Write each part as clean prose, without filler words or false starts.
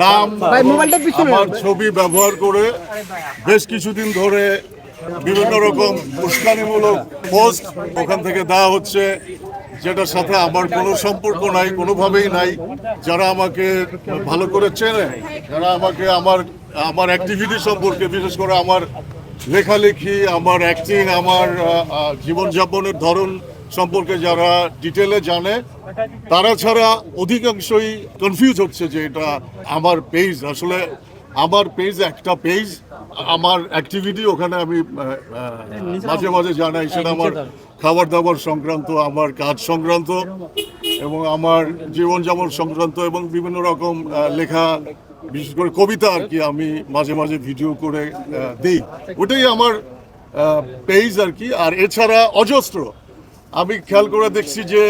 নাম আমার ছবি ব্যবহার করে বেশ কিছুদিন ধরে বিভিন্ন রকম উস্কানিমূলক পোস্ট ওখান থেকে দেওয়া হচ্ছে, যেটার সাথে আমার কোনো সম্পর্ক নাই, কোনোভাবেই নাই। যারা আমাকে ভালো করে চেনে, যারা আমাকে আমার অ্যাক্টিভিটি সম্পর্কে, বিশেষ করে আমার লেখালেখি, আমার অ্যাক্টিং, আমার জীবনযাপনের ধরন সম্পর্কে যারা ডিটেলে জানে, তারা ছাড়া অধিকাংশই কনফিউজ হচ্ছে যে এটা আমার পেজ। আসলে আমার পেজ একটা পেজ, আমার অ্যাক্টিভিটি ওখানে আমি মাঝে মাঝে জানাই, সেটা আমার খাবার দাবার সংক্রান্ত, আমার কাজ সংক্রান্ত এবং আমার জীবনযাপন সংক্রান্ত এবং বিভিন্ন রকম লেখা, বিশেষ করে কবিতা আর কি, আমি মাঝে মাঝে ভিডিও করে দিই। ওটাই আমার পেজ আর কি। আর এছাড়া অজস্র আমি খেয়াল করে দেখছি যে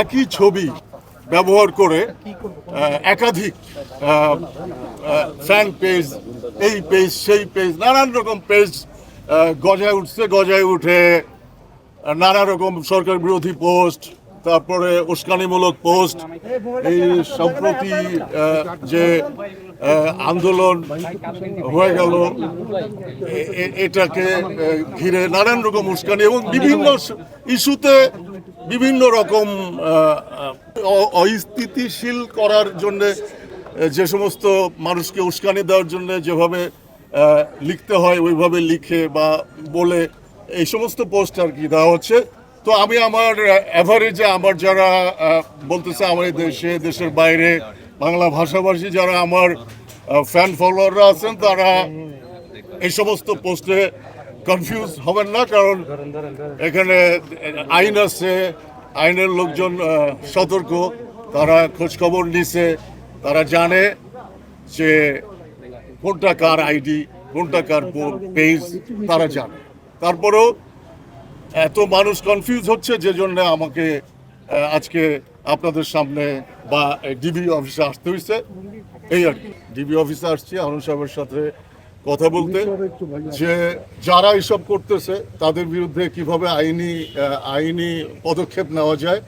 একই ছবি ব্যবহার করে একাধিক ফ্যান পেজ, এই পেজ সেই পেজ, নানান রকম পেজ গজায় উঠে নানা রকম সরকার বিরোধী পোস্ট, তারপরে উস্কানিমূলক পোস্ট। এই সম্প্রতি যে আন্দোলন হয়ে গেল, এটাকে ঘিরে নানান রকম উস্কানি এবং বিভিন্ন ইস্যুতে বিভিন্ন রকম অস্থিতিশীল করার জন্য, যে সমস্ত মানুষকে উস্কানি দেওয়ার জন্য যেভাবে লিখতে হয় ওইভাবে লিখে বা বলে এই সমস্ত পোস্ট আর কি দেওয়া হচ্ছে। তো আমি আমার অ্যাভারেজে আমার যারা বলতেছে আমার দেশের বাইরে বাংলা ভাষাভাষী যারা আমার ফ্যান ফলোয়াররা আছেন, তারা এই সমস্ত পোস্টে কনফিউজ হবেন না, কারণ এখানে আইন আছে, আইনের লোকজন সতর্ক, তারা খোঁজখবর নিছে, তারা জানে যে কোনটা কার আইডি, কোনটা কার পেজ, তারা জানে। তারপরেও এত মানুষ কনফিউজ হচ্ছে, যে জন্য আমাকে আজকে আপনাদের সামনে বা ডিবি অফিসে আসতে হয়েছে। এই আর কি, ডিবি অফিসে আসছি আনন্দ সাহেবের সাথে কথা বলতে, যে যারা এসব করতেছে তাদের বিরুদ্ধে কিভাবে আইনি পদক্ষেপ নেওয়া যায়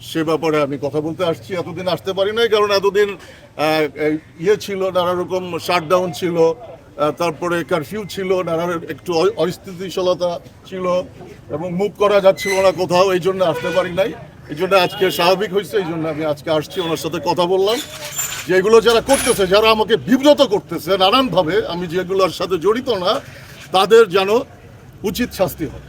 সে ব্যাপারে আমি কথা বলতে আসছি। এতদিন আসতে পারি নাই, কারণ এতদিন ছিল, নানা রকম শাটডাউন ছিল, তারপরে কারফিউ ছিল, নানা একটু অস্থিতিশীলতা ছিল এবং মুভ করা যাচ্ছিল না কোথাও, এই জন্য আসতে পারি নাই। এই জন্য আজকে স্বাভাবিক হয়েছে, এই জন্য আমি আজকে আসছি, ওনার সাথে কথা বললাম যে এগুলো যারা করতেছে, যারা আমাকে বিব্রত করতেছে নানানভাবে, আমি যেগুলোর সাথে জড়িত না, তাদের যেন উচিত শাস্তি হয়।